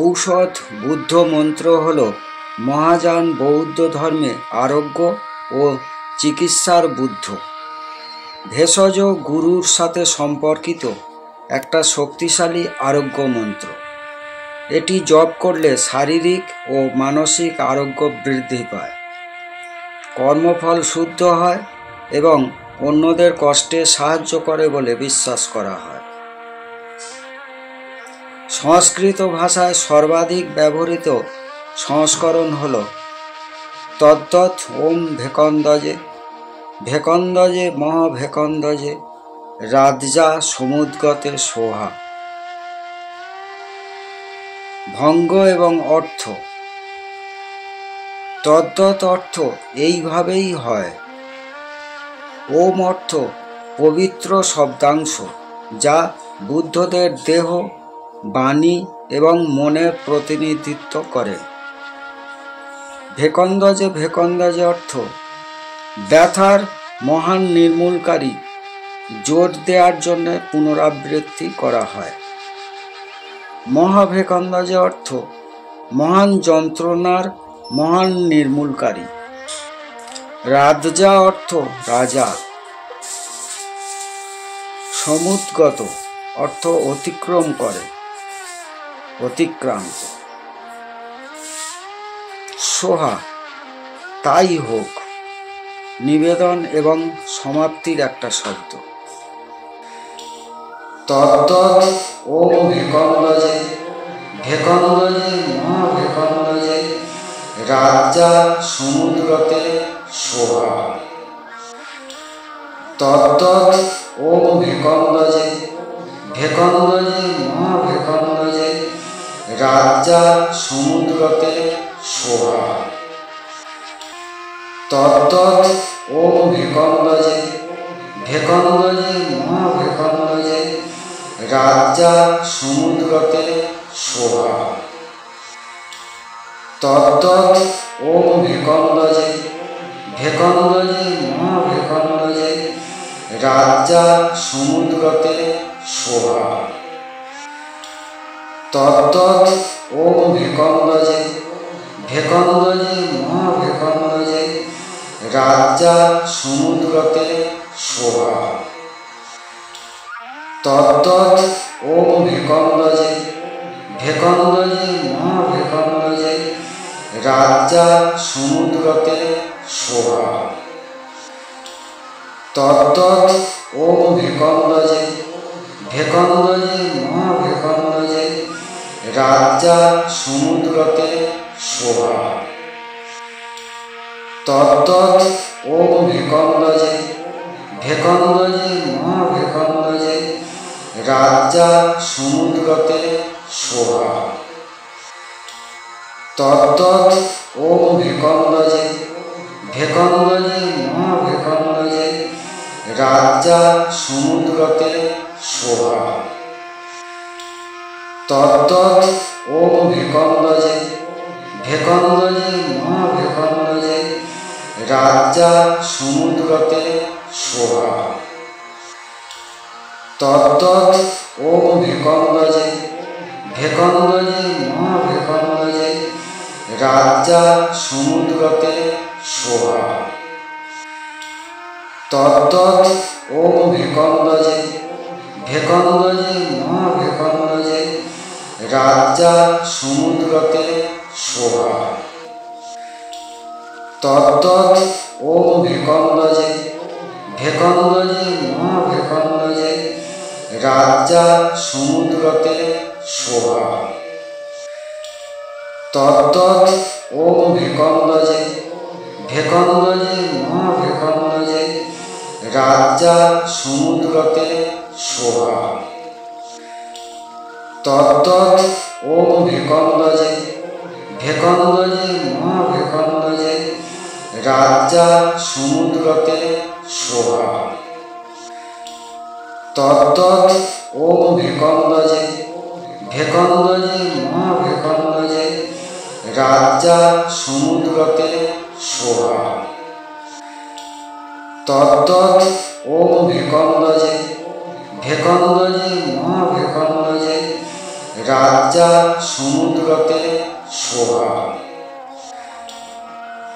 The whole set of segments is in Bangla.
ঔষধ বুদ্ধ মন্ত্র হল মহাযান বৌদ্ধ ধর্মে আরোগ্য ও চিকিৎসার বুদ্ধ ভেষজ গুরুর সাথে সম্পর্কিত একটা শক্তিশালী আরোগ্য মন্ত্র। এটি জপ করলে শারীরিক ও মানসিক আরোগ্য বৃদ্ধি পায়, কর্মফল শুদ্ধ হয় এবং অন্যদের কষ্টে সাহায্য করে বলে বিশ্বাস করা হয়। সংস্কৃত ভাষায় সর্বাধিক ব্যবহৃত সংস্করণ হল তদ্দৎ ওম ভেকন্দজে, ভেকন্দজে মহাভেকন্দজে রাজ্যা সমুদ্গতে সোহা। ভঙ্গ এবং অর্থ। তদ্দৎ অর্থ এইভাবেই হয়। ওম অর্থ পবিত্র শব্দাংশ যা বুদ্ধদের দেহ, বাণী এবং মনের প্রতিনিধিত্ব করে। ভেকন্দজে, ভেকন্দজে অর্থ ব্যথার মহান নির্মূলকারী, জোর দেওয়ার জন্য পুনরাবৃত্তি করা হয়। মহাভেকন্দজে অর্থ মহান যন্ত্রণার মহান নির্মূলকারী। রাজ্যা অর্থ রাজা। সমুদ্গত অর্থ অতিক্রম করে, অতিক্রান্ত। সোহা তাই হোক, নিবেদন এবং সমাপ্তির একটা শব্দ। তদ্দৎ ওম ভেকন্দজে, ভেকন্দজে মহাভেকন্দজে রাজ্যা সমুদ্রতে সোহা। তদ্দৎ ওম ভেকন্দজে, ভেকন্দজে মহাভেকন্দজে রাজ্যা সমুদ্রতে সোহা। তদ্দৎ ওম ভেকন্দজে, ভেকন্দজে মহাভেকন্দজে রাজ্যা সমুদ্রতে সোহা। তদ্দৎ ওম ভেকন্দজে, ভেকন্দজে মহাভেকন্দজে রাজ্যা সমুদ্রতে সোহা। তদ্দৎ ওম ভেকন্দজে, ভেকন্দজে মহাভেকন্দজে রাজ্যা সমুদ্রতে সোহা। তদ্দৎ ওম ভেকন্দজে, ভেকন্দজে মহাভেকন্দজে রাজ্যা সমুদ্রতে সোহা। তদ্দৎ ওম ভেকন্দজে, ভেকন্দজে মহাভেকন্দজে রাজ্যা সমুদ্রতে সোহা। তদ্দৎ ওম ভেকন্দজে, ভেকন্দজে মহাভেকন্দজে রাজ্যা সমুদ্রতে সোহা। তদ্দৎ ওম ভেকন্দজে, ভেকন্দজে মহাভেকন্দজে রাজ্যা সমুদ্রতে সোহা। তদ্দৎ ওম ভেকন্দজে, ভেকন্দজে মহাভেকন্দজে রাজ্যা সমুদ্রতে সোহা। তদ্দৎ ওম ভেকন্দজে, ভেকন্দজে মহাভেকন্দজে রাজ্যা সমুদ্রতে সোহা। তদ্দৎ ওম ভেকন্দজে, ভেকন্দজে মহাভেকন্দজে রাজ্যা সমুদ্রতে সোহা। তদ্দৎ ওম ভেকন্দজে, ভেকন্দজে মহাভেকন্দজে রাজ্যা সমুদ্রতে সোহা। তদ্দৎ ওম ভেকন্দজে, ভেকন্দজে মহাভেকন্দজে রাজ্যা সমুদ্রতে সোহা। তদ্দৎ ওম ভেকন্দজে, ভেকন্দজে মহাভেকন্দজে রাজ্যা সমুদ্রতে সোহা। তদ্দৎ ওম ভেকন্দজে, ভেকন্দজে মহাভেকন্দজে রাজ্যা সমুদ্রতে সোহা। তদ্দৎ ওম ভেকন্দজে, ভেকন্দজে মহাভেকন্দজে রাজ্যা সমুদ্রতে শোভা।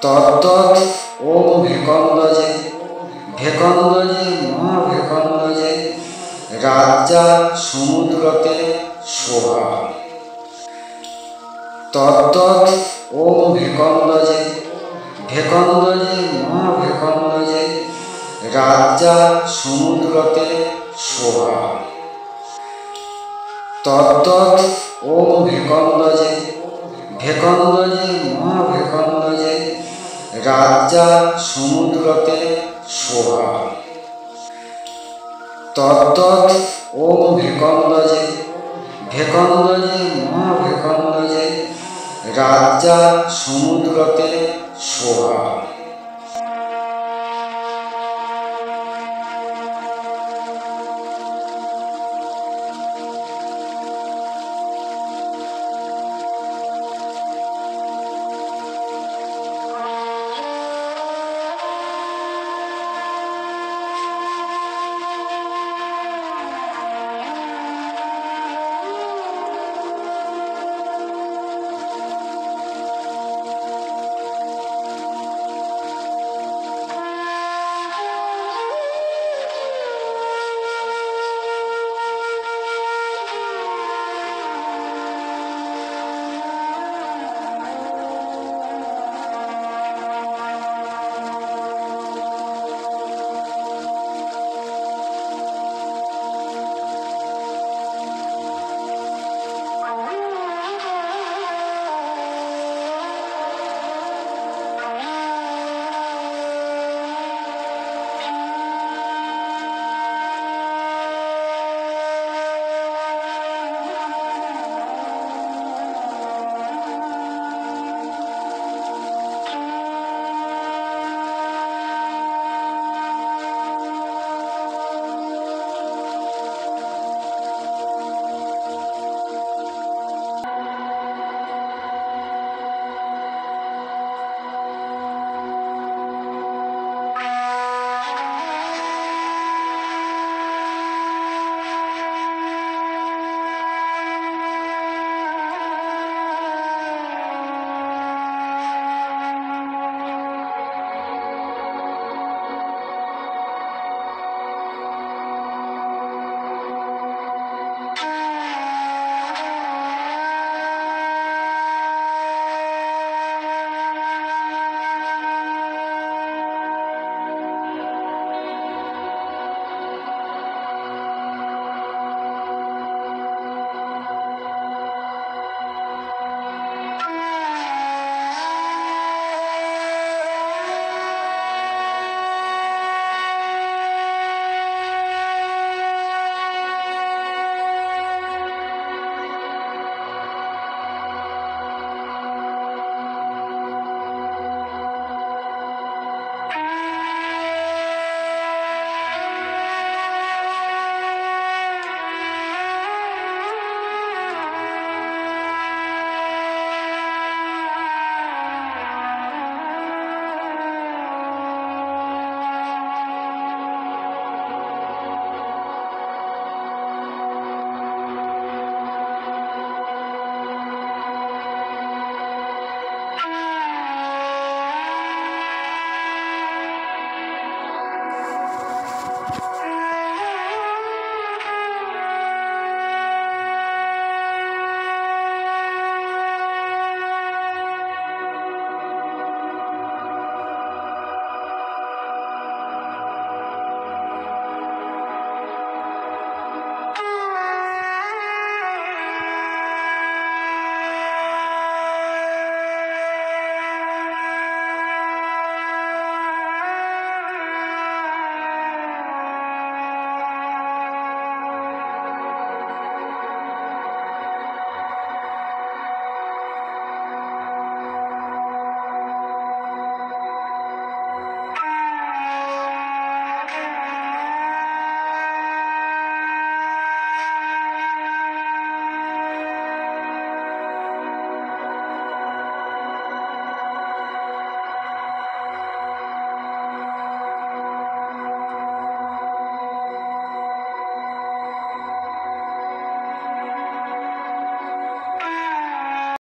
তদ্দৎ ওম ভেকন্দজে ভেকন্দজে মহাভেকন্দজে রাজ্যা সমুদ্রতে শোভা। তদ্দৎ ওম ভেকন্দজে ভেকন্দজে মহাভেকন্দজে রাজ্যা সমুদ্রতে শোভা। তদ্দৎ ওম ভেকন্দজে ভেকন্দজে মহাভেকন্দজে রাজ্যা সমুদ্রতে শোভা। তদ্দৎ ওম ভেকন্দজে ভেকন্দজে মহাভেকন্দজে রাজ্যা সমুদ্রতে শোভা।